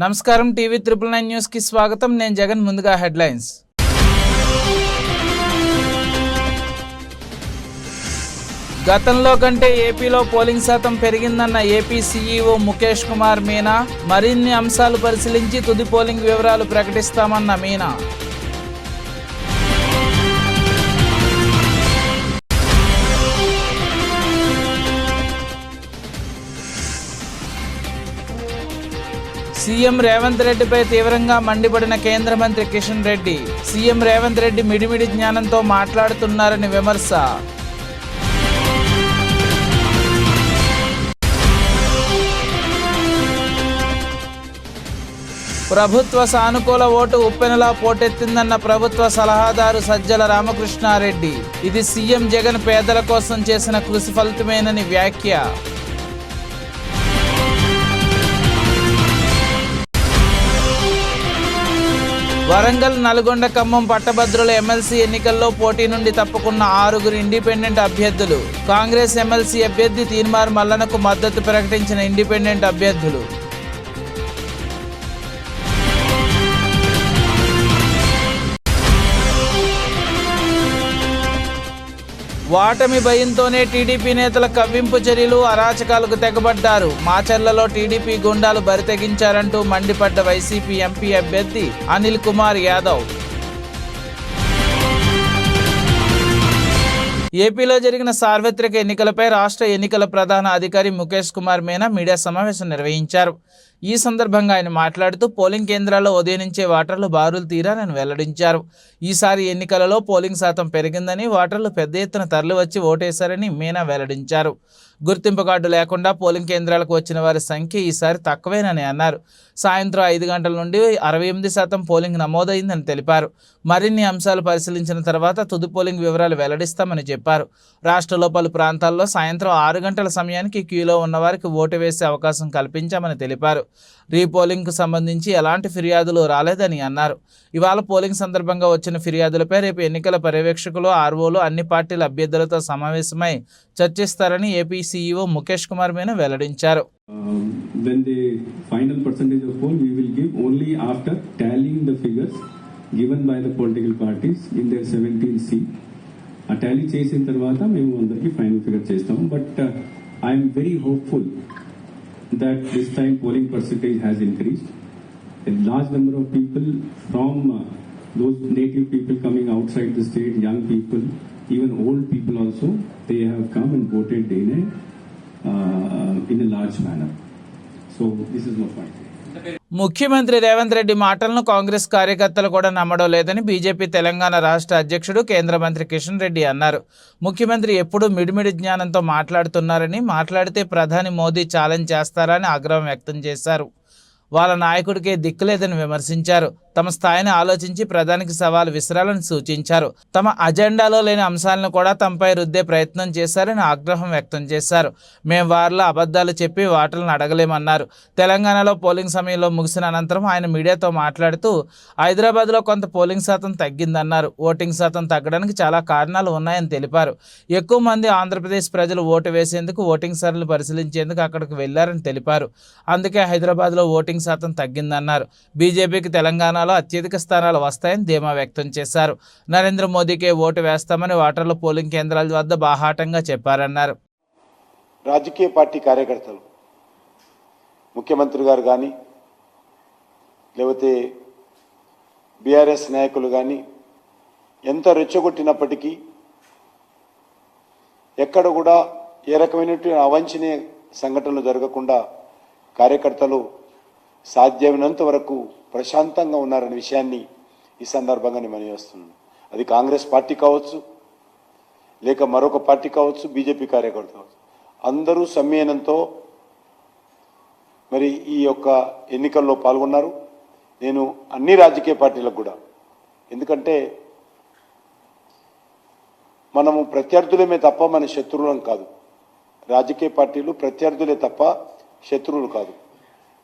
నమస్కారం TV 999 news కి స్వాగతం. నేను జగన్. ముందుగా హెడ్లైన్స్. గతంలో కంటే ఏపీలో పోలింగ్ శాతం పెరిగిందన్న ఏపీ సీఈఓ ముఖేష్ కుమార్ మీనా. మరిన్ని అంశాలు పరిశీలించి తుది పోలింగ్ వివరాలు ప్రకటిస్తామన్న మీనా. సీఎం రేవంత్ రెడ్డిపై తీవ్రంగా మండిపడిన కేంద్ర మంత్రి కిషన్ రెడ్డి. సీఎం రేవంత్ రెడ్డి మిడిమిడి జ్ఞానంతో మాట్లాడుతున్నారని విమర్శ. ప్రభుత్వ సానుకూల ఓటు ఉప్పెనలా పోటెత్తిందన్న ప్రభుత్వ సలహాదారు సజ్జల రామకృష్ణారెడ్డి. ఇది సీఎం జగన్ పేదల కోసం చేసిన కృషి ఫలితమేనని వ్యాఖ్య. వరంగల్, నల్గొండ, ఖమ్మం పట్టభద్రుల ఎమ్మెల్సీ ఎన్నికల్లో పోటీ నుండి తప్పుకున్న 6 ఇండిపెండెంట్ అభ్యర్థులు. కాంగ్రెస్ ఎమ్మెల్సీ అభ్యర్థి తీన్మార్ మల్లనకు మద్దతు ప్రకటించిన ఇండిపెండెంట్ అభ్యర్థులు. వాటమి భయంతోనే టీడీపీ నేతల కవ్వింపు చర్యలు, అరాచకాలకు తెగబడ్డారు. మాచర్లలో టీడీపీ గుండాలు బరితెగించారంటూ మండిపడ్డ వైసీపీ ఎంపీ అభ్యర్థి అనిల్ కుమార్ యాదవ్. ఏపీలో జరిగిన సార్వత్రిక ఎన్నికలపై రాష్ట్ర ఎన్నికల ప్రధాన అధికారి ముఖేష్ కుమార్ మీనా మీడియా సమావేశం నిర్వహించారు. ఈ సందర్భంగా ఆయన మాట్లాడుతూ పోలింగ్ కేంద్రాల్లో ఉదయం నుంచే ఓటర్లు బారులు తీరారని వెల్లడించారు. ఈసారి ఎన్నికలలో పోలింగ్ శాతం పెరిగిందని, ఓటర్లు పెద్ద ఎత్తున తరలివచ్చి ఓటేశారని మీనా వెల్లడించారు. గుర్తింపు కార్డు లేకుండా పోలింగ్ కేంద్రాలకు వచ్చిన వారి సంఖ్య ఈసారి తక్కువేనని అన్నారు. సాయంత్రం 5 గంటల నుండి 68% పోలింగ్ నమోదైందని తెలిపారు. మరిన్ని అంశాలు పరిశీలించిన తర్వాత తుది పోలింగ్ వివరాలు వెల్లడిస్తామని చెప్పారు. రాష్ట్రంలో పలు ప్రాంతాల్లో సాయంత్రం 6 గంటల సమయానికి క్యూలో ఉన్నవారికి ఓటు వేసే అవకాశం కల్పించామని తెలిపారు. రీపోలింగ్కు సంబంధించి ఎలాంటి ఫిర్యాదులు రాలేదని అన్నారు. ఇవాళ పోలింగ్ సందర్భంగా వచ్చిన ఫిర్యాదులపై రేపు ఎన్నికల పర్యవేక్షకులు, ఆర్ఓలు అన్ని పార్టీల అభ్యర్థులతో సమావేశమై చర్చిస్తారని ఏపీ సీఈఓ ముఖేష్ కుమార్ మీనా వెల్లడించారు. When the final percentage of poll we will give only after tallying the figures given by the political parties in their 17C. ఆ టాలీ చేసిన తర్వాత మేము అందరికి ఫైనల్ ఫిగర్ చేస్తాము. But I'm very hopeful that this time polling percentage has increased. A large number of people from those native people coming outside the state, young people, even old people also, they have come and voted in a large manner. So this is my point. ముఖ్యమంత్రి రేవంత్ రెడ్డి మాటలను కాంగ్రెస్ కార్యకర్తలు కూడా నమ్మడం లేదని BJP Telangana రాష్ట్ర అధ్యక్షుడు, కేంద్ర మంత్రి కిషన్ రెడ్డి అన్నారు. ముఖ్యమంత్రి ఎప్పుడూ మిడిమిడి జ్ఞానంతో మాట్లాడుతున్నారని, మాట్లాడితే ప్రధాని మోదీ ఛాలెంజ్ చేస్తారని ఆగ్రహం వ్యక్తం చేశారు. వాళ్ళ నాయకుడికే దిక్కులేదని విమర్శించారు. తమ స్థాయిని ఆలోచించి ప్రధానికి సవాల్ విసరాలని సూచించారు. తమ అజెండాలో లేని అంశాలను కూడా తమపై రుద్దే ప్రయత్నం చేశారని ఆగ్రహం వ్యక్తం చేశారు. మేము వారిలో అబద్ధాలు చెప్పి ఓటర్లను అడగలేమన్నారు. తెలంగాణలో పోలింగ్ సమయంలో ముగిసిన అనంతరం ఆయన మీడియాతో మాట్లాడుతూ హైదరాబాద్లో కొంత పోలింగ్ శాతం తగ్గిందన్నారు. ఓటింగ్ శాతం తగ్గడానికి చాలా కారణాలు ఉన్నాయని తెలిపారు. ఎక్కువ మంది ఆంధ్రప్రదేశ్ ప్రజలు ఓటు వేసేందుకు, ఓటింగ్ సరళిని పరిశీలించేందుకు అక్కడికి వెళ్లారని తెలిపారు. అందుకే హైదరాబాద్లో ఓటింగ్ శాతం తగ్గిందన్నారు. బీజేపీకి తెలంగాణ అత్యధిక స్థానాలు వస్తాయని ధీమా వ్యక్తం చేశారు. నరేంద్ర మోదీకే ఓటు వేస్తామని ఓటర్లు పోలింగ్ కేంద్రాల వద్ద బాహాటంగా చెప్పారన్నారు. రాజకీయ పార్టీ కార్యకర్తలు, ముఖ్యమంత్రి గారు కానీ, లేకపోతే బీఆర్ఎస్ నాయకులు కానీ ఎంత రెచ్చగొట్టినప్పటికీ ఎక్కడ కూడా ఏ రకమైనటువంటి అవాంఛనీయ సంఘటనలు జరగకుండా కార్యకర్తలు సాధ్యమైనంత వరకు ప్రశాంతంగా ఉన్నారనే విషయాన్ని ఈ సందర్భంగా నేను మనవిస్తున్నాను. అది కాంగ్రెస్ పార్టీ కావచ్చు, లేక మరొక పార్టీ కావచ్చు, బీజేపీ కార్యకర్త కావచ్చు, అందరూ సమ్మేళనంతో మరి ఈ యొక్క ఎన్నికల్లో పాల్గొన్నారు. నేను అన్ని రాజకీయ పార్టీలకు కూడా, ఎందుకంటే మనము ప్రత్యర్థులమే తప్ప మన శత్రువులం కాదు. రాజకీయ పార్టీలు ప్రత్యర్థులే తప్ప శత్రువులు కాదు.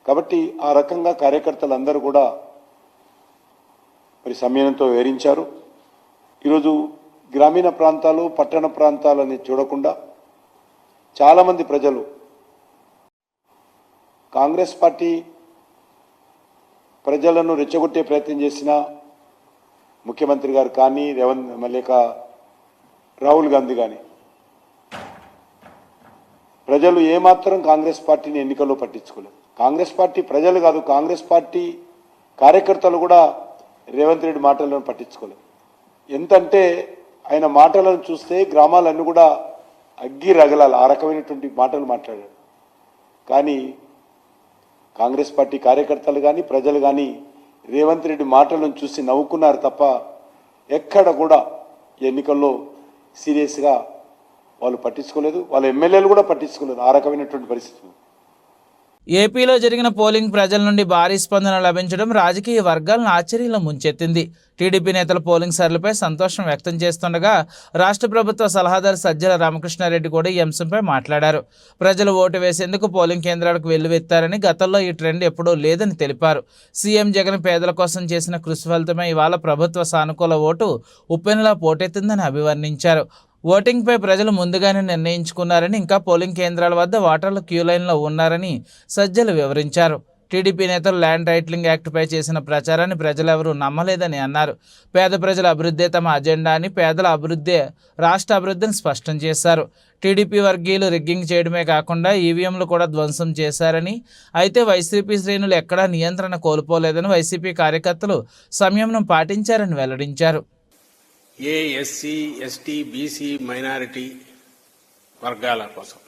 కాబట్టి ఆ రకంగా కార్యకర్తలందరూ కూడా మరి సమ్మేళనంతో వివరించారు. ఈరోజు గ్రామీణ ప్రాంతాలు, పట్టణ ప్రాంతాలని చూడకుండా చాలామంది ప్రజలు కాంగ్రెస్ పార్టీ ప్రజలను రెచ్చగొట్టే ప్రయత్నం చేసిన ముఖ్యమంత్రి గారు కానీ రాహుల్ గాంధీ కానీ ప్రజలు ఏమాత్రం కాంగ్రెస్ పార్టీని ఎన్నికల్లో పట్టించుకోలేదు. కాంగ్రెస్ పార్టీ ప్రజలు కాదు, కాంగ్రెస్ పార్టీ కార్యకర్తలు కూడా రేవంత్ రెడ్డి మాటలను పట్టించుకోలేదు. ఎంతంటే ఆయన మాటలను చూస్తే గ్రామాలన్నీ కూడా అగ్గి రగలాలి, ఆ రకమైనటువంటి మాటలు మాట్లాడాడు. కానీ కాంగ్రెస్ పార్టీ కార్యకర్తలు కానీ ప్రజలు కానీ రేవంత్ రెడ్డి మాటలను చూసి నవ్వుకున్నారు తప్ప ఎక్కడ కూడా ఎన్నికల్లో సీరియస్గా వాళ్ళు పట్టించుకోలేదు. వాళ్ళ ఎమ్మెల్యేలు కూడా పట్టించుకోలేదు. ఆ రకమైనటువంటి పరిస్థితి. ఏపీలో జరిగిన పోలింగ్ ప్రజల నుండి భారీ స్పందన లభించడం రాజకీయ వర్గాలను ఆశ్చర్యంలో ముంచెత్తింది. టీడీపీ నేతల పోలింగ్ సరళిపై సంతోషం వ్యక్తం చేస్తుండగా రాష్ట్ర ప్రభుత్వ సలహాదారు సజ్జల రామకృష్ణారెడ్డి కూడా ఈ అంశంపై మాట్లాడారు. ప్రజలు ఓటు వేసేందుకు పోలింగ్ కేంద్రాలకు వెల్లువెత్తారని, గతంలో ఈ ట్రెండ్ ఎప్పుడూ లేదని తెలిపారు. సీఎం జగన్ పేదల కోసం చేసిన కృషి ఫలితమే ఇవాళ ప్రభుత్వ సానుకూల ఓటు ఉప్పెనలా పోటెత్తిందని అభివర్ణించారు. ఓటింగ్పై ప్రజలు ముందుగానే నిర్ణయించుకున్నారని, ఇంకా పోలింగ్ కేంద్రాల వద్ద ఓటర్లు క్యూ లైన్లో ఉన్నారని సజ్జలు వివరించారు. టీడీపీ నేతలు ల్యాండ్ టైటిలింగ్ యాక్ట్పై చేసిన ప్రచారాన్ని ప్రజలెవరూ నమ్మలేదని అన్నారు. పేద ప్రజల అభివృద్ధే తమ అజెండా అని, పేదల అభివృద్ధే రాష్ట్ర అభివృద్ధిని స్పష్టం చేశారు. టీడీపీ వర్గీయులు రిగ్గింగ్ చేయడమే కాకుండా ఈవీఎంలు కూడా ధ్వంసం చేశారని, అయితే వైసీపీ శ్రేణులు ఎక్కడా నియంత్రణ కోల్పోలేదని, వైసీపీ కార్యకర్తలు సంయమనం పాటించారని వెల్లడించారు. ఎస్సీ ఎస్టీ బీసీ మైనారిటీ వర్గాల కోసం,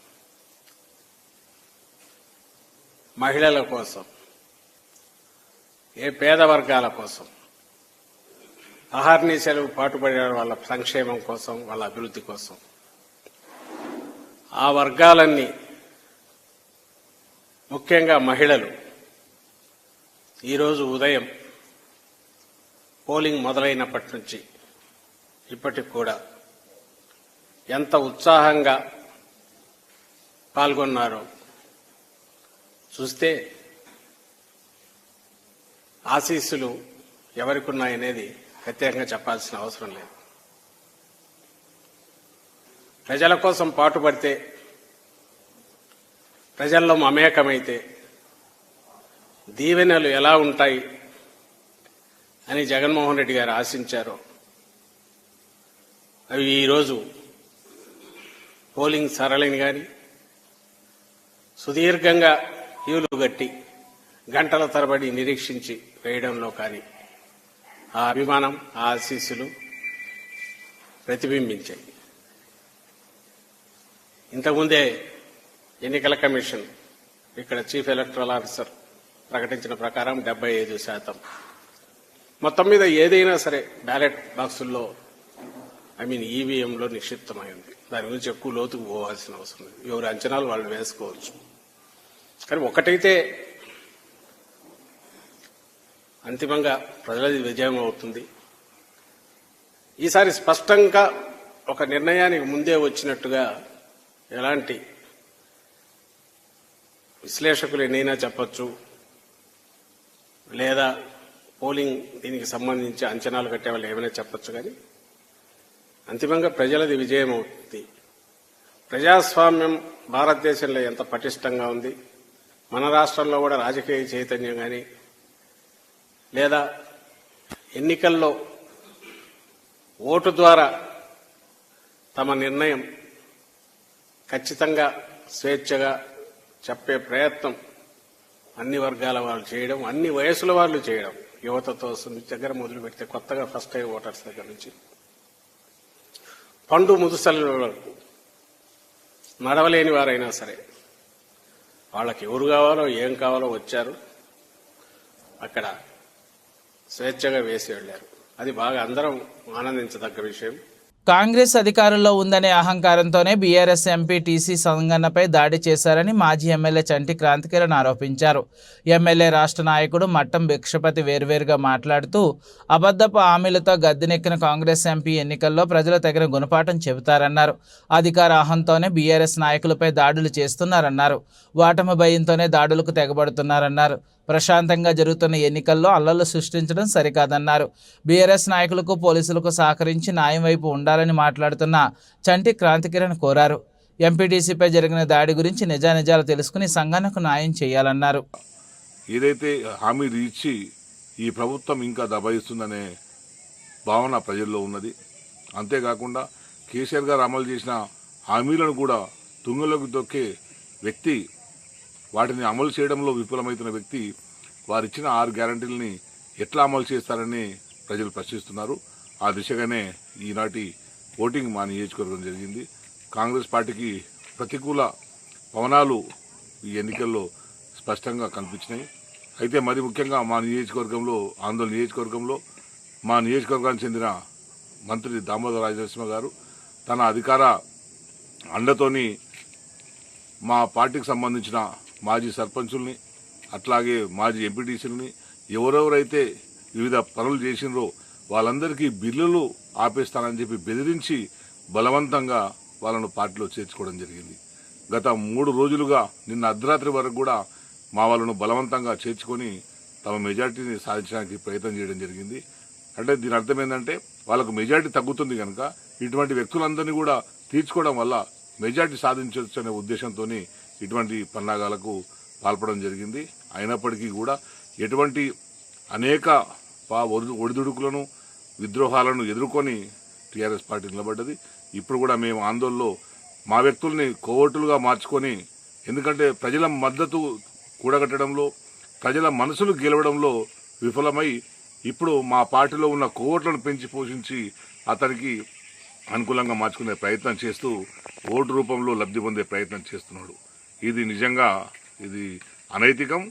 మహిళల కోసం, పేద వర్గాల కోసం అహర్నిశలు పాటుపడే వాళ్ళ సంక్షేమం కోసం, వాళ్ళ అభివృద్ధి కోసం ఆ వర్గాలన్నీ, ముఖ్యంగా మహిళలు ఈరోజు ఉదయం పోలింగ్ మొదలైనప్పటి నుంచి ఇప్పటికి కూడా ఎంత ఉత్సాహంగా పాల్గొన్నారో చూస్తే ఆశీస్సులు ఎవరికున్నాయనేది ప్రత్యేకంగా చెప్పాల్సిన అవసరం లేదు. ప్రజల కోసం పాటుపడితే, ప్రజల్లో మమేకమైతే దీవెనలు ఎలా ఉంటాయి అని జగన్మోహన్ రెడ్డి గారు ఆశించారో అవి ఈరోజు పోలింగ్ సరళిని కానీ, సుదీర్ఘంగా క్యూలు గట్టి గంటల తరబడి నిరీక్షించి వేయడంలో కానీ ఆ అభిమానం, ఆ ఆశీస్సులు ప్రతిబింబించాయి. ఇంతకుముందే ఎన్నికల కమిషన్ ఇక్కడ చీఫ్ ఎలక్టరల్ ఆఫీసర్ ప్రకటించిన ప్రకారం 75%. మొత్తం మీద ఏదైనా సరే బ్యాలెట్ బాక్సుల్లో ఈవీఎంలో నిక్షిప్తమై ఉంది. దాని గురించి ఎక్కువ లోతుకు పోవాల్సిన అవసరం లేదు. ఎవరి అంచనాలు వాళ్ళు వేసుకోవచ్చు. కానీ ఒకటైతే అంతిమంగా ప్రజలది విజయం అవుతుంది. ఈసారి స్పష్టంగా ఒక నిర్ణయానికి ముందే వచ్చినట్టుగా ఎలాంటి విశ్లేషకులు ఎన్నైనా చెప్పొచ్చు, లేదా పోలింగ్ దీనికి సంబంధించి అంచనాలు కట్టే వాళ్ళు ఏమైనా చెప్పొచ్చు, కానీ అంతిమంగా ప్రజలది విజయం అవుతుంది. ప్రజాస్వామ్యం భారతదేశంలో ఎంత పటిష్టంగా ఉంది, మన రాష్ట్రంలో కూడా రాజకీయ చైతన్యం కానీ, లేదా ఎన్నికల్లో ఓటు ద్వారా తమ నిర్ణయం ఖచ్చితంగా స్వేచ్ఛగా చెప్పే ప్రయత్నం అన్ని వర్గాల వాళ్ళు చేయడం, అన్ని వయసుల వాళ్ళు చేయడం, యువతతో దగ్గర మొదలు పెడితే కొత్తగా ఫస్ట్ టైం ఓటర్స్ దగ్గర నుంచి పండు ముదుసల వరకు నడవలేని వారైనా సరే వాళ్ళకి ఎవరు కావాలో ఏం కావాలో వచ్చారు, అక్కడ స్వేచ్ఛగా వేసి వెళ్లారు. అది బాగా అందరం ఆనందించదగ్గ విషయం. కాంగ్రెస్ అధికారంలో ఉందనే అహంకారంతోనే బీఆర్ఎస్ ఎంపీ టీసీ సంగన్నపై దాడి చేశారని మాజీ ఎమ్మెల్యే చంటి క్రాంతికిరణ్ ఆరోపించారు. ఎమ్మెల్యే రాష్ట్ర నాయకుడు మట్టం భిక్షపతి వేర్వేరుగా మాట్లాడుతూ అబద్ధపు హామీలతో గద్దెనెక్కిన కాంగ్రెస్ ఎంపీ ఎన్నికల్లో ప్రజలు తగిన గుణపాఠం చెబుతారన్నారు. అధికార అహంతోనే బీఆర్ఎస్ నాయకులపై దాడులు చేస్తున్నారన్నారు. ఓటమి భయంతోనే దాడులకు తెగబడుతున్నారన్నారు. ప్రశాంతంగా జరుగుతున్న ఎన్నికల్లో అల్లర్లు సృష్టించడం సరికాదన్నారు. బీఆర్ఎస్ నాయకులకు పోలీసులకు సహకరించి న్యాయం వైపు ఉండాలని మాట్లాడుతున్న చంటి క్రాంతికిరణ్ కోరారు. ఎంపీటీసీపై జరిగిన దాడి గురించి నిజానిజాలు తెలుసుకుని సంఘానికి న్యాయం చేయాలన్నారు. ఏదైతే హామీ ఇచ్చి ఈ ప్రభుత్వం ఇంకా దబాయిస్తుందనే భావన ప్రజల్లో ఉన్నది. అంతేకాకుండా కేసీఆర్ గారు అమలు చేసిన హామీలను కూడా తుంగలోకి తొక్కే వ్యక్తి, వాటిని అమలు చేయడంలో విఫలమవుతున్న వ్యక్తి వారిచ్చిన 6 గ్యారంటీలని ఎట్లా అమలు చేస్తారని ప్రజలు ప్రశ్నిస్తున్నారు. ఆ దిశగానే ఈనాటి ఓటింగ్ మా నియోజకవర్గం జరిగింది. కాంగ్రెస్ పార్టీకి ప్రతికూల పవనాలు ఈ ఎన్నికల్లో స్పష్టంగా కనిపించినాయి. అయితే మరి ముఖ్యంగా మా నియోజకవర్గంలో, ఆందోళన నియోజకవర్గంలో మా నియోజకవర్గానికి చెందిన మంత్రి దామోదర రాజనరసింహ గారు తన అధికార అండతోని మా పార్టీకి సంబంధించిన మాజీ సర్పంచుల్ని, అట్లాగే మాజీ ఎంపీటీసీలని, ఎవరెవరైతే వివిధ పనులు చేసినరో వాళ్ళందరికీ బిల్లులు ఆపేస్తానని చెప్పి బెదిరించి బలవంతంగా వాళ్ళను పార్టీలో చేర్చుకోవడం జరిగింది. గత 3 రోజులుగా నిన్న అర్ధరాత్రి వరకు కూడా మా వాళ్ళను బలవంతంగా చేర్చుకొని తమ మెజార్టీని సాధించడానికి ప్రయత్నం చేయడం జరిగింది. అంటే దీని అర్థం ఏంటంటే వాళ్ళకు మెజార్టీ తగ్గుతుంది కనుక ఇటువంటి వ్యక్తులందరినీ కూడా తీర్చుకోవడం వల్ల మెజార్టీ సాధించవచ్చు అనే ఉద్దేశంతో ఇటువంటి పన్నాగాలకు పాల్పడడం జరిగింది. అయినప్పటికీ కూడా ఎటువంటి అనేక ఒడిదుడుకులను, విద్రోహాలను ఎదుర్కొని టీఆర్ఎస్ పార్టీ నిలబడ్డది. ఇప్పుడు కూడా మేము ఆందోళనలో మా వ్యక్తుల్ని కోవటులుగా మార్చుకొని, ఎందుకంటే ప్రజల మద్దతు కూడగట్టడంలో, ప్రజల మనసులు గెలవడంలో విఫలమై ఇప్పుడు మా పార్టీలో ఉన్న కోవట్లను పెంచి పోషించి అతనికి అనుకూలంగా మార్చుకునే ప్రయత్నం చేస్తూ ఓటు రూపంలో లబ్ధి పొందే ప్రయత్నం చేస్తున్నాడు. ఇది నిజంగా ఇది అనైతికం.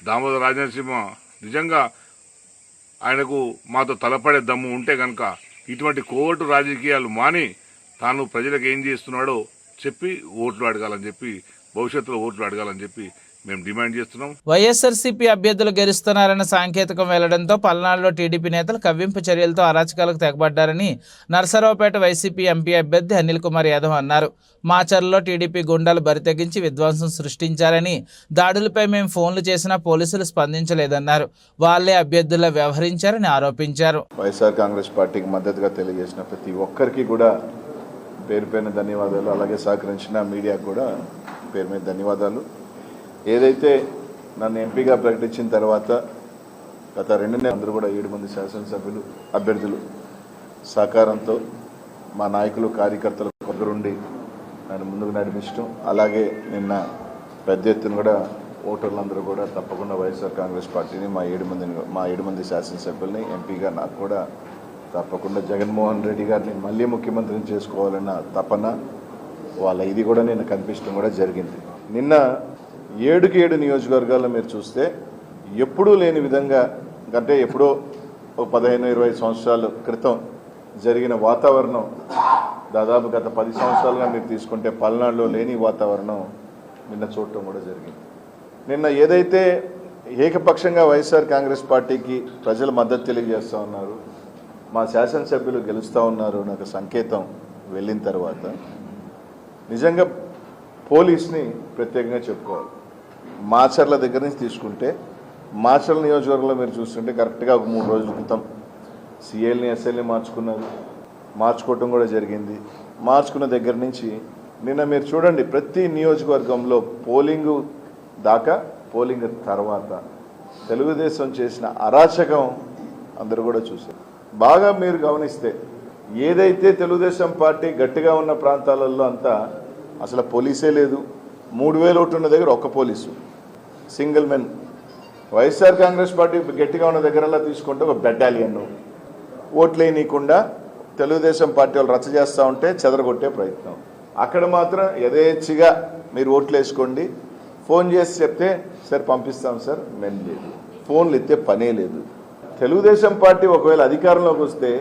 దామోదర రాజనరసింహ నిజంగా ఆయనకు మాతో తలపడే దమ్ము ఉంటే కనుక ఇటువంటి కోవటు రాజకీయాలు మాని తాను ప్రజలకు ఏం చేస్తున్నాడో చెప్పి ఓట్లు అడగాలని చెప్పి, భవిష్యత్తులో ఓట్లు అడగాలని చెప్పి మేము డిమాండ్ చేస్తున్నాం. వైఎస్ఆర్సీపీ అభ్యర్థులు గెలుస్తున్నారన్న సాంకేతికం వెళ్లడంతో పల్నాడులో టీడీపీ నేతలు కవ్వింపు చర్యలతో అరాచకాలకు తెగబడ్డారని నరసరావుపేట వైసీపీ ఎంపీ అభ్యర్థి అనిల్ కుమార్ యాదవ్ అన్నారు. మాచర్లలో టీడీపీ గుండాలు బరితెగించి విధ్వంసం సృష్టించారని, దాడులపై మేము ఫోన్లు చేసినా పోలీసులు స్పందించలేదన్నారు. వాళ్లే అభ్యర్థుల్లో వ్యవహరించారని ఆరోపించారు. వైఎస్ఆర్ కాంగ్రెస్ పార్టీకి మద్దతుగా తెలియజేసిన ప్రతి ఒక్కరికి కూడా పేరు పేరున ధన్యవాదాలు. అలాగే సహకరించిన మీడియాకు కూడా పేరు మీద ధన్యవాదాలు. ఏదైతే నన్ను ఎంపీగా ప్రకటించిన తర్వాత గత 2 నెలలు అందరూ కూడా 7 మంది శాసనసభ్యులు అభ్యర్థులు సహకారంతో మా నాయకులు, కార్యకర్తలు దగ్గరుండి నన్ను ముందుకు నడిపించడం, అలాగే నిన్న పెద్ద ఎత్తున కూడా ఓటర్లందరూ కూడా తప్పకుండా వైఎస్ఆర్ కాంగ్రెస్ పార్టీని మా 7 మంది శాసనసభ్యుల్ని ఎంపీగా నాకు కూడా తప్పకుండా జగన్మోహన్ రెడ్డి గారిని మళ్ళీ ముఖ్యమంత్రిని చేసుకోవాలన్న తపన వాళ్ళ ఇది కూడా నేను కనిపించడం కూడా జరిగింది. నిన్న 7కి 7 నియోజకవర్గాల్లో మీరు చూస్తే ఎప్పుడూ లేని విధంగా, అంటే ఎప్పుడో ఒక 15-20 సంవత్సరాల క్రితం జరిగిన వాతావరణం దాదాపు గత 10 సంవత్సరాలుగా మీరు తీసుకుంటే పల్నాడులో లేని వాతావరణం నిన్న చూడటం కూడా జరిగింది. నిన్న ఏదైతే ఏకపక్షంగా వైఎస్ఆర్ కాంగ్రెస్ పార్టీకి ప్రజలు మద్దతు తెలియజేస్తూ ఉన్నారు, మా శాసనసభ్యులు గెలుస్తూ ఉన్నారు నాకు సంకేతం వెళ్ళిన తర్వాత నిజంగా పోలీస్ని ప్రత్యేకంగా చెప్పుకోవాలి. మాచర్ల దగ్గర నుంచి తీసుకుంటే మాచర్ల నియోజకవర్గంలో మీరు చూస్తుంటే కరెక్ట్గా ఒక 3 రోజుల క్రితం సిఎల్ని, ఎస్ఎల్ని మార్చుకోవటం కూడా జరిగింది. మార్చుకున్న దగ్గర నుంచి నిన్న మీరు చూడండి ప్రతి నియోజకవర్గంలో పోలింగ్ దాకా, పోలింగ్ తర్వాత తెలుగుదేశం చేసిన అరాచకం అందరూ కూడా చూశారు. బాగా మీరు గమనిస్తే ఏదైతే తెలుగుదేశం పార్టీ గట్టిగా ఉన్న ప్రాంతాలలో అంతా అసలు పోలీసే లేదు. 3000 ఓట్లు ఉన్న దగ్గర ఒక్క police, single men. YSR Congress party గట్టిగా ఉన్న దగ్గరలా తీసుకుంటే ఒక బెటాలియన్ ఓట్లు వేయనీయకుండా తెలుగుదేశం పార్టీ వాళ్ళు రచ్చ చేస్తూ ఉంటే చెదరగొట్టే ప్రయత్నం. అక్కడ మాత్రం యథేచ్ఛగా మీరు ఓట్లు వేసుకోండి, ఫోన్ చేసి చెప్తే సార్ పంపిస్తాం సార్, మేము లేదు, ఫోన్లు ఎత్తే పనే లేదు. తెలుగుదేశం పార్టీ ఒకవేళ అధికారంలోకి వస్తే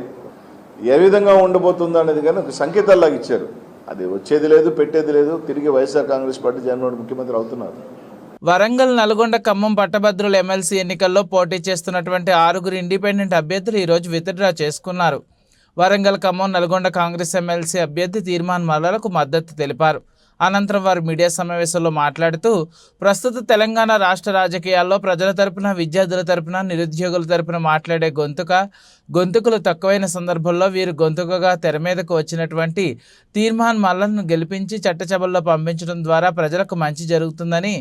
ఏ విధంగా ఉండబోతుందో అనేది కానీ ఒక సంకేతాల్లాగా ఇచ్చారు. అది వచ్చేది లేదు, పెట్టేది లేదు. తిరిగి వైఎస్ఆర్ కాంగ్రెస్ పార్టీ జగన్మోహన్ ముఖ్యమంత్రి అవుతున్నారు. వరంగల్, నల్గొండ, ఖమ్మం పట్టభద్రుల ఎమ్మెల్సీ ఎన్నికల్లో పోటీ చేస్తున్నటువంటి 6 ఇండిపెండెంట్ అభ్యర్థులు ఈరోజు విత్డ్రా చేసుకున్నారు. వరంగల్, ఖమ్మం, నల్గొండ కాంగ్రెస్ ఎమ్మెల్సీ అభ్యర్థి తీర్మాన్ మల్లాలకు మద్దతు తెలిపారు. అనంతరం వారు మీడియా సమావేశంలో మాట్లాడుతూ ప్రస్తుత తెలంగాణ రాష్ట్ర రాజకీయాల్లో ప్రజల తరపున, విద్యార్థుల తరపున, నిరుద్యోగుల తరపున మాట్లాడే గొంతుకులు తక్కువైన సందర్భంలో వీరు గొంతుకగా తెర మీదకు వచ్చినటువంటి తీర్మాన్ మల్లన్ను గెలిపించి చట్టసభల్లో పంపించడం ద్వారా ప్రజలకు మంచి జరుగుతుందని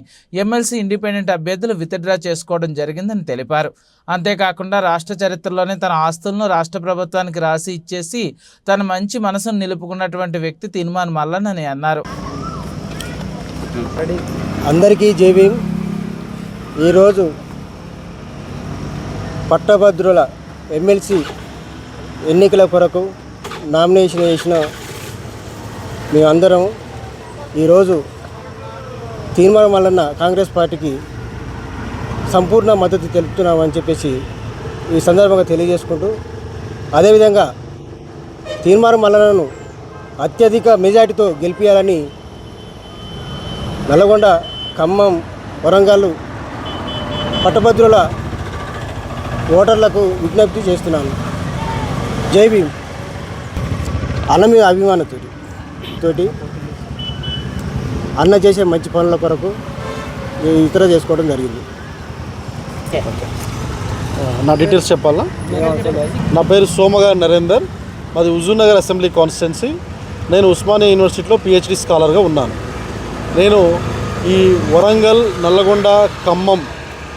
ఎమ్మెల్సీ ఇండిపెండెంట్ అభ్యర్థులు విత్డ్రా చేసుకోవడం జరిగిందని తెలిపారు. అంతేకాకుండా రాష్ట్ర చరిత్రలోనే తన ఆస్తులను రాష్ట్ర ప్రభుత్వానికి రాసి ఇచ్చేసి తన మంచి మనసును నిలుపుకున్నటువంటి వ్యక్తి తీర్మాన్ మల్లన్ అని అన్నారు. అందరికీ జై భీమ్. ఈరోజు పట్టభద్రుల ఎమ్మెల్సీ ఎన్నికల కొరకు నామినేషన్ వేసిన మేమందరం ఈరోజు తీర్మానం వలన కాంగ్రెస్ పార్టీకి సంపూర్ణ మద్దతు తెలుపుతున్నామని చెప్పేసి ఈ సందర్భంగా తెలియజేసుకుంటూ, అదేవిధంగా తీర్మానం వలనను అత్యధిక మెజార్టీతో గెలిపించాలని నల్గొండ, ఖమ్మం, వరంగల్ పట్టభద్రుల ఓటర్లకు విజ్ఞప్తి చేస్తున్నాను. జై భీమ్. అన్న మీద అభిమానంతోటి అన్న చేసే మంచి పనుల కొరకు ఇతర చేసుకోవడం జరిగింది. నా డీటెయిల్స్ చెప్పాలా? నా పేరు సోమగారి నరేందర్, మాది హుజూర్నగర్ అసెంబ్లీ కాన్స్టిట్యున్సీ. నేను ఉస్మానియా యూనివర్సిటీలో పిహెచ్డి స్కాలర్గా ఉన్నాను. నేను ఈ వరంగల్, నల్లగొండ, ఖమ్మం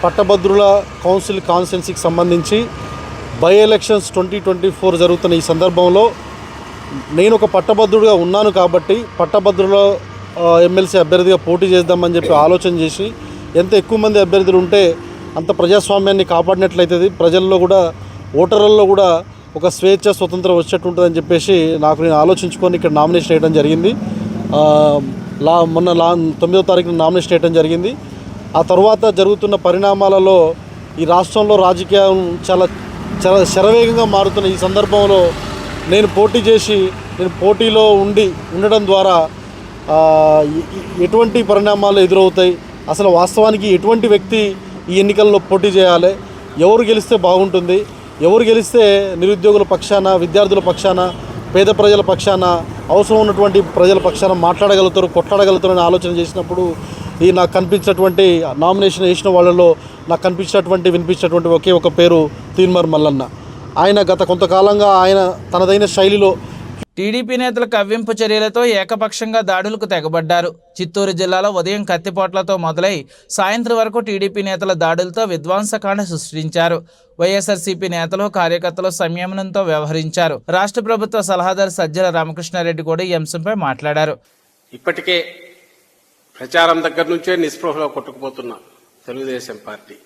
పట్టభద్రుల కౌన్సిల్ కాన్స్టిట్యున్సీకి సంబంధించి బై ఎలక్షన్స్ 2024 జరుగుతున్న ఈ సందర్భంలో నేను ఒక పట్టభద్రుడిగా ఉన్నాను కాబట్టి పట్టభద్రుల ఎమ్మెల్సీ అభ్యర్థిగా పోటీ చేద్దామని చెప్పి ఆలోచన చేసి, ఎంత ఎక్కువ మంది అభ్యర్థులు ఉంటే అంత ప్రజాస్వామ్యాన్ని కాపాడినట్లయితుంది, ప్రజల్లో కూడా ఓటర్లలో కూడా ఒక స్వేచ్ఛ, స్వతంత్రం వచ్చేట్టు ఉంటుందని చెప్పేసి నేను ఆలోచించుకొని ఇక్కడ నామినేషన్ వేయడం జరిగింది. మొన్న 9వ తారీఖున నామినేషన్ వేయడం జరిగింది. ఆ తర్వాత జరుగుతున్న పరిణామాలలో ఈ రాష్ట్రంలో రాజకీయం చాలా చాలా శరవేగంగా మారుతున్న ఈ సందర్భంలో నేను పోటీలో ఉండడం ద్వారా ఎటువంటి పరిణామాలు ఎదురవుతాయి, అసలు వాస్తవానికి ఎటువంటి వ్యక్తి ఈ ఎన్నికల్లో పోటీ చేయాలి, ఎవరు గెలిస్తే బాగుంటుంది, ఎవరు గెలిస్తే నిరుద్యోగుల పక్షాన, విద్యార్థుల పక్షాన, పేద ప్రజల పక్షాన, అవసరం ఉన్నటువంటి ప్రజల పక్షాన మాట్లాడగలుగుతారు, కొట్లాడగలుగుతారని ఆలోచన చేసినప్పుడు నాకు కనిపించినటువంటి నామినేషన్ వేసిన వాళ్ళలో నాకు వినిపించినటువంటి ఒకే ఒక పేరు తీర్మాన్ మల్లన్న. ఆయన గత కొంతకాలంగా ఆయన తనదైన శైలిలో టీడీపీ నేతల కవ్వింపు చర్యలతో ఏకపక్షంగా దాడులకు తెగబడ్డారు. చిత్తూరు జిల్లాలో ఉదయం కత్తిపోట్లతో మొదలై సాయంత్రం వరకు టీడీపీ నేతల దాడులతో విధ్వంసకాండ సృష్టించారు. వైఎస్ఆర్సీపీ నేతలు, కార్యకర్తలు సంయమనంతో వ్యవహరించారు. రాష్ట్ర ప్రభుత్వ సలహాదారు సజ్జల రామకృష్ణారెడ్డి కూడా ఈ అంశంపై మాట్లాడారు. ఇప్పటికే ప్రచారం దగ్గర నుంచే నిస్పృహలో కొట్టుకుపోతున్న తెలుగుదేశం పార్టీ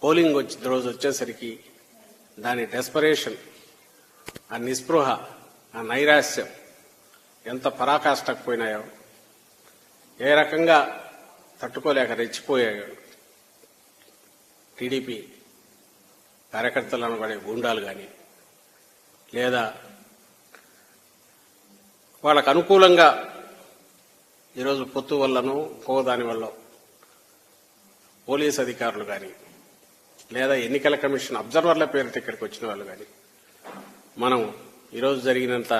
పోలింగ్ రోజు వచ్చేసరికి దాని డెస్పరేషన్, ఆ నిస్పృహ, ఆ నైరాశ్యం ఎంత పరాకాష్ఠకు పోయినాయో, ఏ రకంగా తట్టుకోలేక రెచ్చిపోయాయో టీడీపీ కార్యకర్తలను పడే గూండాలు కానీ, లేదా వాళ్ళకు అనుకూలంగా ఈరోజు పొత్తు వల్లనో దాని వల్ల పోలీస్ అధికారులు కానీ, లేదా ఎన్నికల కమిషన్ అబ్జర్వర్ల పేరిట ఇక్కడికి వచ్చిన వాళ్ళు కానీ, మనం ఈరోజు జరిగినంత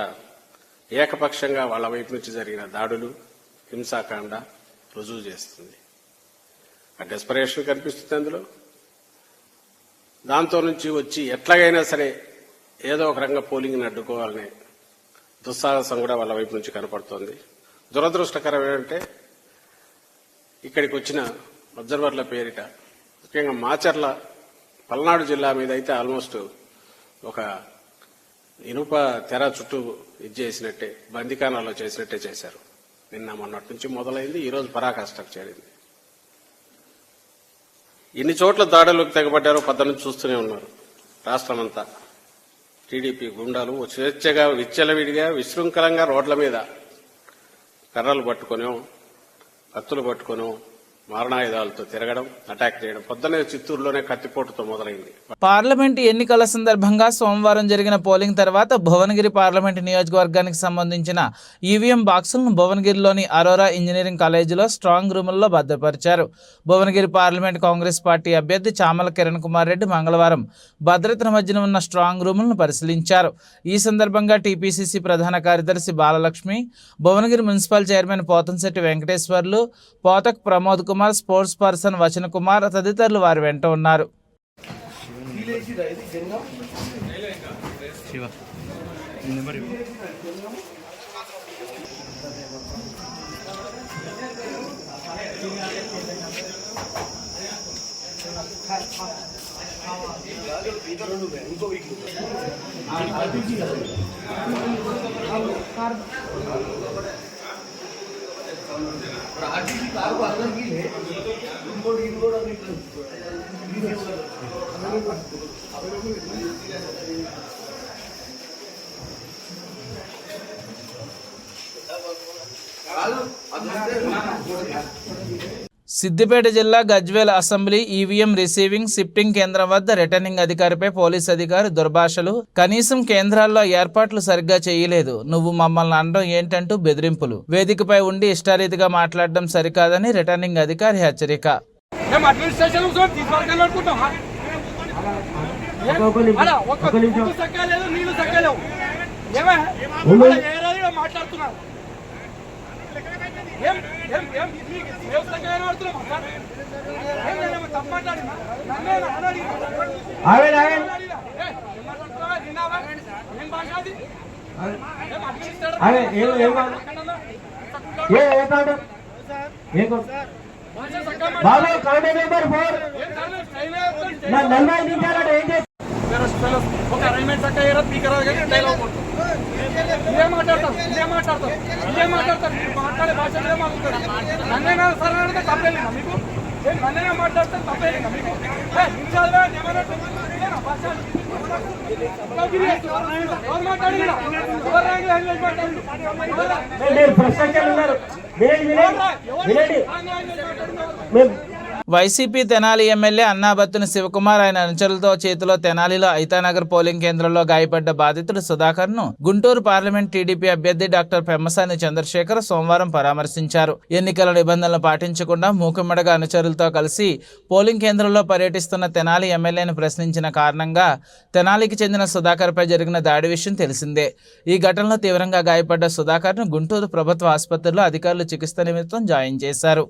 ఏకపక్షంగా వాళ్ళ వైపు నుంచి జరిగిన దాడులు, హింసాకాండ రుజువు చేస్తుంది. ఆ డెస్పరేషన్ కనిపిస్తుంది అందులో. దాంతో నుంచి వచ్చి ఎట్లాగైనా సరే ఏదో ఒక రకంగా పోలింగ్ని అడ్డుకోవాలనే దుస్సాహసం కూడా వాళ్ళ వైపు నుంచి కనపడుతోంది. దురదృష్టకరం ఏంటంటే ఇక్కడికి వచ్చిన అబ్జర్వర్ల పేరిట ముఖ్యంగా మాచర్ల, పల్నాడు జిల్లా మీద అయితే ఆల్మోస్ట్ ఒక ఇనుప తెర చుట్టూ చేసినట్టే, బందికానాలో చేసినట్టే చేశారు. నిన్న మొన్నటి నుంచి మొదలైంది, ఈరోజు పరాకాష్ఠకు చేరింది. ఎన్ని చోట్ల దాడులకు తెగబడ్డారో పద్ధతి చూస్తూనే ఉన్నారు. రాష్ట్రమంతా టీడీపీ గుండాలు స్వేచ్ఛగా, విచ్చలవిడిగా, విశృంఖలంగా రోడ్ల మీద కర్రలు పట్టుకొనో, కత్తులు పట్టుకొనో మారణాయుధాలతో తిరగడం, అటాక్ చేయడం. పొద్దునే చిత్తూరులోనే కత్తిపోటుతో మొదలైంది. పార్లమెంటు ఎన్నికల సందర్భంగా సోమవారం జరిగిన పోలింగ్ తర్వాత భువనగిరి పార్లమెంటు నియోజకవర్గానికి సంబంధించిన ఈవీఎం బాక్సులను భువనగిరిలోని అరోరా ఇంజనీరింగ్ కాలేజీలో స్ట్రాంగ్ రూముల్లో భద్రపరిచారు. భువనగిరి పార్లమెంటు కాంగ్రెస్ పార్టీ అభ్యర్థి చామల కిరణ్ కుమార్ రెడ్డి మంగళవారం భద్రతల మధ్యన ఉన్న స్ట్రాంగ్ రూములను పరిశీలించారు. ఈ సందర్భంగా టీపీసీసీ ప్రధాన కార్యదర్శి Balalakshmi, Bhuvanagiri municipal chairman Pothamsetty Venkateshwarlu, Pothak Pramod Kumar, sports person Vachana Kumar తదితరులు వారి వెంట ఉన్నారు. సిద్దిపేట జిల్లా Gajwel assembly EVM receiving shifting కేంద్రం వద్ద రిటర్నింగ్ అధికారిపై పోలీస్ అధికారి దుర్భాషలు, కనీసం కేంద్రాల్లో ఏర్పాట్లు సరిగ్గా చేయలేదు, నువ్వు మమ్మల్ని అనడం ఏంటంటూ బెదిరింపులు, వేదికపై ఉండి ఇష్టారీతిగా మాట్లాడడం సరికాదని రిటర్నింగ్ అధికారి హెచ్చరిక. ఒక అరేంజ్మెంట్ చక్కగా స్పీకర్ డైలాగ్ ఇదే మాట్లాడతారు మాట్లాడే భాష నన్నే సార్ అడిగితే తప్పేలేదా మీకు? నన్నే మాట్లాడితే తప్పేలేదా మీకు? వైసీపీ తెనాలి ఎమ్మెల్యే అన్నాబత్తుని శివకుమార్ ఆయన అనుచరులతో చేతిలో తెనాలిలో ఐతానగర్ పోలింగ్ కేంద్రంలో గాయపడ్డ బాధితుడు సుధాకర్ను గుంటూరు పార్లమెంట్ టీడీపీ అభ్యర్థి డాక్టర్ పెమ్మసాని చంద్రశేఖర్ సోమవారం పరామర్శించారు. ఎన్నికల నిబంధనలు పాటించకుండా మూకుమ్మడిగా అనుచరులతో కలిసి పోలింగ్ కేంద్రంలో పర్యటిస్తున్న తెనాలి ఎమ్మెల్యేను ప్రశ్నించిన కారణంగా తెనాలికి చెందిన సుధాకర్పై జరిగిన దాడి విషయం తెలిసిందే. ఈ ఘటనలో తీవ్రంగా గాయపడ్డ సుధాకర్ను గుంటూరు ప్రభుత్వ ఆసుపత్రిలో అధికారులు చికిత్స నిమిత్తం జాయిన్ చేశారు.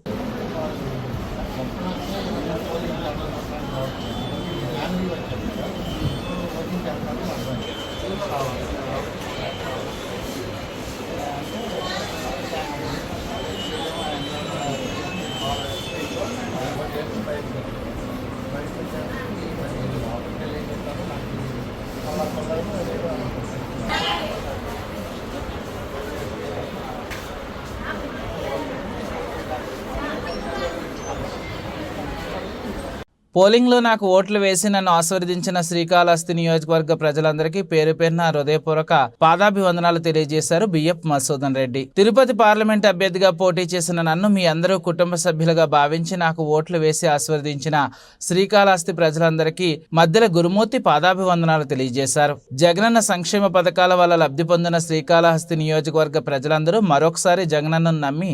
పోలింగ్లో నాకు ఓట్లు వేసి నన్ను ఆశీర్వదించిన శ్రీకాళహస్తి నియోజకవర్గ ప్రజలందరికీ పేరు పేరున హృదయపూర్వక పాదాభివందనాలు తెలియజేశారు బిఎఫ్ మధుసూదన్ రెడ్డి. తిరుపతి పార్లమెంట్ అభ్యర్థిగా పోటీ చేసిన నన్ను మీ అందరూ కుటుంబ సభ్యులుగా భావించి నాకు ఓట్లు వేసి ఆశీర్వదించిన శ్రీకాళహస్తి ప్రజలందరికీ మధ్యల గురుమూర్తి పాదాభివందనాలు తెలియజేశారు. జగనన్న సంక్షేమ పథకాల వల్ల లబ్ధి పొందిన శ్రీకాళహస్తి నియోజకవర్గ ప్రజలందరూ మరొకసారి జగనన్నను నమ్మి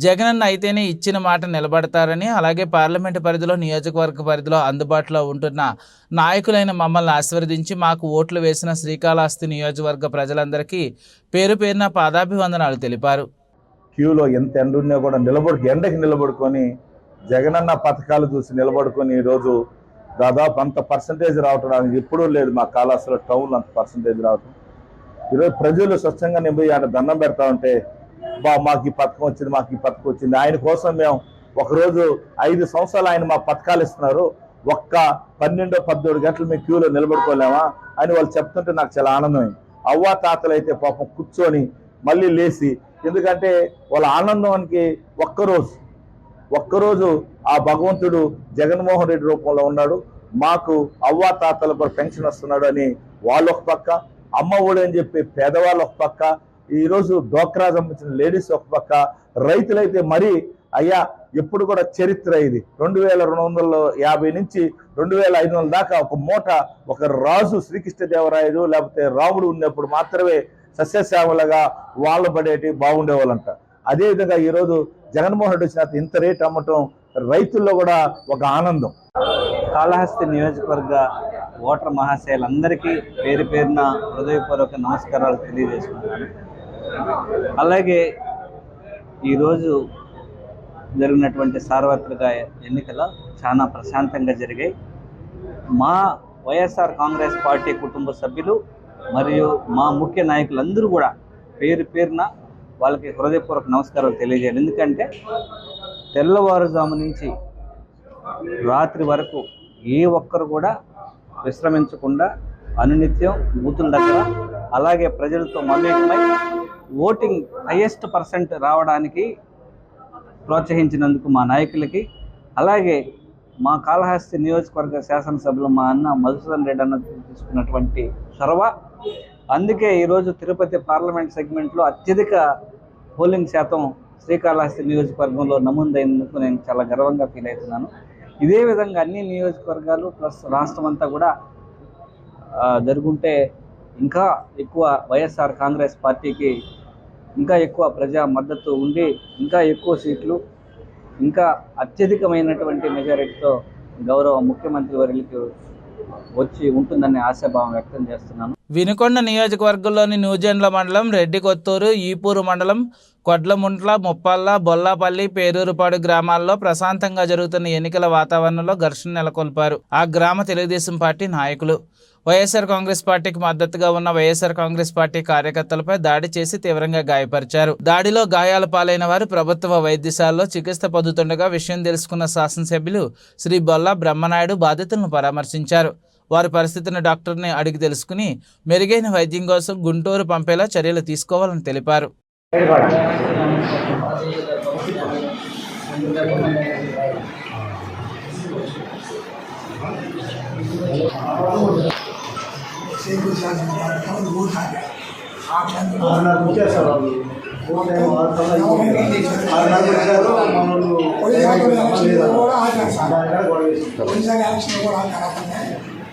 జగనన్న అయితేనే ఇచ్చిన మాట నిలబడతారని, అలాగే పార్లమెంటు పరిధిలో నియోజకవర్గ పరిధిలో అందుబాటులో ఉంటున్న నాయకులైన మమ్మల్ని ఆశీర్వదించి మాకు ఓట్లు వేసిన శ్రీకాళహస్తి నియోజకవర్గ ప్రజలందరికీ పేరు పేరున పాదాభివందనాలు తెలిపారు. క్యూలో ఎంత ఎండ ఉన్నా కూడా ఎండకి నిలబడుకొని జగనన్న పథకాలు చూసి నిలబడుకొని ఈరోజు దాదాపు అంత పర్సంటేజ్ రావటం ఎప్పుడూ లేదు. మా కాళహస్తిలో టౌన్లో అంత పర్సంటేజ్ రావటం. ఈరోజు ప్రజలు స్వచ్ఛంగా నింపి ఆడ దండం పెడతా ఉంటే మాకు ఈ పథకం వచ్చింది ఆయన కోసం మేము ఒకరోజు 5 సంవత్సరాలు ఆయన మా పథకాలు ఇస్తున్నారు, ఒక్క 12-17 గంటలు మేము క్యూలో నిలబడుకోలేమా అని వాళ్ళు చెప్తుంటే నాకు చాలా ఆనందమైంది. అవ్వా తాతలు అయితే పాపం కూర్చొని మళ్ళీ లేచి, ఎందుకంటే వాళ్ళ ఆనందానికి ఒక్కరోజు ఆ భగవంతుడు జగన్మోహన్ రెడ్డి రూపంలో ఉన్నాడు, మాకు అవ్వా తాతలకు కూడా పెన్షన్ వస్తున్నాడు అని వాళ్ళు ఒక పక్క, అమ్మ ఒడి అని చెప్పి పేదవాళ్ళు ఒక పక్క, ఈరోజు డోక్రా సంబంధించిన లేడీస్ ఒక పక్క, రైతులైతే మరీ అయ్యా ఎప్పుడు కూడా చరిత్ర ఇది 2250 నుంచి 2500 దాకా ఒక మూట ఒక రాజు శ్రీకృష్ణదేవరాయలు లేకపోతే రాముడు ఉన్నప్పుడు మాత్రమే సస్యశ్యామలుగా వాళ్ళు పడేటి బాగుండేవాళ్ళంట. అదేవిధంగా ఈరోజు జగన్మోహన్ రెడ్డి వచ్చిన ఇంత రేటు అమ్మటం రైతుల్లో కూడా ఒక ఆనందం. కాళహస్తి నియోజకవర్గ ఓటర్ మహాశయులందరికీ పేరు పేరున హృదయపూర్వక నమస్కారాలు తెలియజేసుకుంటున్నాను. అలాగే ఈరోజు జరిగినటువంటి సార్వత్రిక ఎన్నికలు చాలా ప్రశాంతంగా జరిగాయి. మా వైఎస్ఆర్ కాంగ్రెస్ పార్టీ కుటుంబ సభ్యులు మరియు మా ముఖ్య నాయకులందరూ కూడా పేరు పేరున వాళ్ళకి హృదయపూర్వక నమస్కారాలు తెలియజేయాలి. ఎందుకంటే తెల్లవారుజాము నుంచి రాత్రి వరకు ఏ ఒక్కరు కూడా విశ్రమించకుండా అనునిత్యం బూతుల దగ్గర అలాగే ప్రజలతో మమేకమై ఓటింగ్ హైయెస్ట్ పర్సెంట్ రావడానికి ప్రోత్సహించినందుకు మా నాయకులకి, అలాగే మా కాళహస్తి నియోజకవర్గ శాసనసభ్యులు మా అన్న మధుసూదన్ రెడ్డి అన్న తీసుకున్నటువంటి చొరవ, అందుకే ఈరోజు తిరుపతి పార్లమెంట్ సెగ్మెంట్లో అత్యధిక పోలింగ్ శాతం శ్రీకాళహస్తి నియోజకవర్గంలో నమోదైనందుకు నేను చాలా గర్వంగా ఫీల్ అవుతున్నాను. ఇదే విధంగా అన్ని నియోజకవర్గాలు ప్లస్ రాష్ట్రం అంతా కూడా జరుగుంటే ఇంకా ఎక్కువ వైఎస్ఆర్ కాంగ్రెస్ పార్టీకి ఇంకా ఎక్కువ ప్రజా మద్దతు ఉండి ఇంకా ఎక్కువ సీట్లు ఇంకా అత్యధికమైనటువంటి మెజారిటీతో గౌరవ ముఖ్యమంత్రి వర్యులకి వచ్చి ఉంటుందని ఆశాభావం వ్యక్తం చేస్తున్నాను. వినుకొండ నియోజకవర్గంలోని న్యూజెండ్ల మండలం, రెడ్డి కొత్తూరు, ఈపూరు మండలం, కొడ్లముంట్ల, ముప్పాళ్ళ, బొల్లాపల్లి, పేరూరుపాడు గ్రామాల్లో ప్రశాంతంగా జరుగుతున్న ఎన్నికల వాతావరణంలో ఘర్షణ నెలకొల్పారు ఆ గ్రామ తెలుగుదేశం పార్టీ నాయకులు. వైఎస్ఆర్ కాంగ్రెస్ పార్టీకి మద్దతుగా ఉన్న వైఎస్ఆర్ కాంగ్రెస్ పార్టీ కార్యకర్తలపై దాడి చేసి తీవ్రంగా గాయపరిచారు. దాడిలో గాయాల పాలైన వారు ప్రభుత్వ వైద్యశాలలో చికిత్స పొందుతుండగా విషయం తెలుసుకున్న శాసనసభ్యులు శ్రీ బొల్లా బ్రహ్మనాయుడు బాధితులను పరామర్శించారు. వారి పరిస్థితిని డాక్టర్ని అడిగి తెలుసుకుని మెరుగైన వైద్యం కోసం గుంటూరు పంపేలా చర్యలు తీసుకోవాలని తెలిపారు.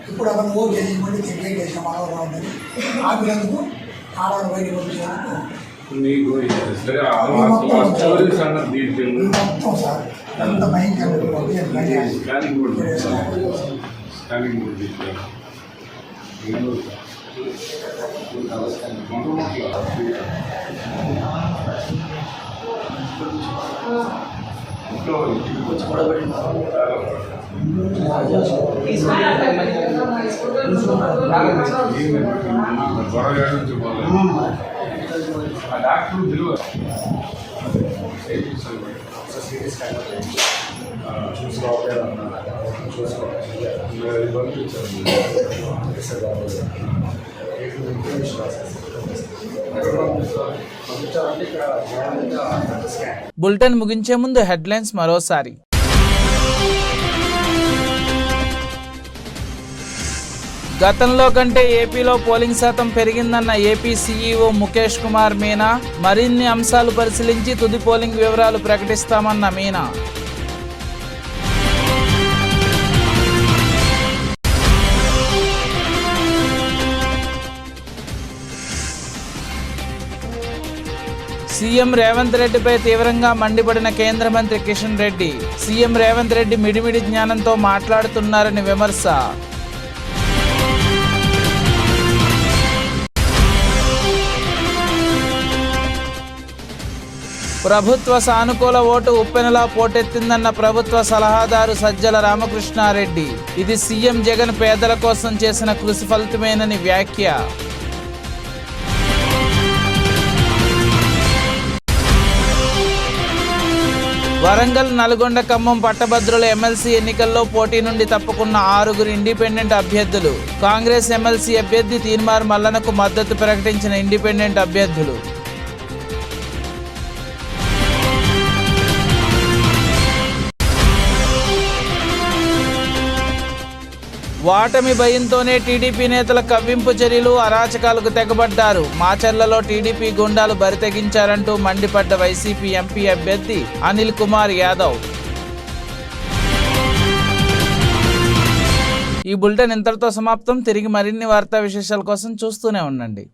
ఇప్పుడు అతను ఓటు చేయమని క్రికెట్ చేసిన మనవరం ఉందని ఆపినందుకు ఆడవారు బయటకు వచ్చేందుకు మొత్తం సార్ అంత బులెటిన్ ముగించే ముందు హెడ్లైన్స్ మరోసారి. గతంలో కంటే ఏపీలో పోలింగ్ శాతం పెరిగిందన్న ఏపీ సీఈఓ ముఖేష్ కుమార్ మీనా. మరిన్ని అంశాలు పరిశీలించి తుది పోలింగ్ వివరాలు ప్రకటిస్తామన్న మీనా. సీఎం రేవంత్ రెడ్డిపై తీవ్రంగా మండిపడిన కేంద్ర మంత్రి కిషన్ రెడ్డి. సీఎం రేవంత్ రెడ్డి మిడిమిడి జ్ఞానంతో మాట్లాడుతున్నారని విమర్శ. ప్రభుత్వ సానుకూల ఓటు ఉప్పెనలా పోటెత్తిందన్న ప్రభుత్వ సలహాదారు సజ్జల రామకృష్ణారెడ్డి. ఇది సీఎం జగన్ పేదల కోసం చేసిన కృషి ఫలితమేనని వ్యాఖ్య. వరంగల్, నల్గొండ, ఖమ్మం పట్టభద్రుల ఎమ్మెల్సీ ఎన్నికల్లో పోటీ నుండి తప్పుకున్న 6 ఇండిపెండెంట్ అభ్యర్థులు. కాంగ్రెస్ ఎమ్మెల్సీ అభ్యర్థి తీన్మార్ మల్లనకు మద్దతు ప్రకటించిన ఇండిపెండెంట్ అభ్యర్థులు. వాటమి భయంతోనే టీడీపీ నేతల కవ్వింపు చర్యలు, అరాచకాలకు తెగబడ్డారు. మాచర్లలో టీడీపీ గుండాలు బరితెగించారంటూ మండిపడ్డ వైసీపీ ఎంపీ అభ్యర్థి అనిల్ కుమార్ యాదవ్. ఈ బులెటిన్ ఇంతటితో సమాప్తం. తిరిగి మరిన్ని వార్తా విశేషాల కోసం చూస్తూనే ఉండండి.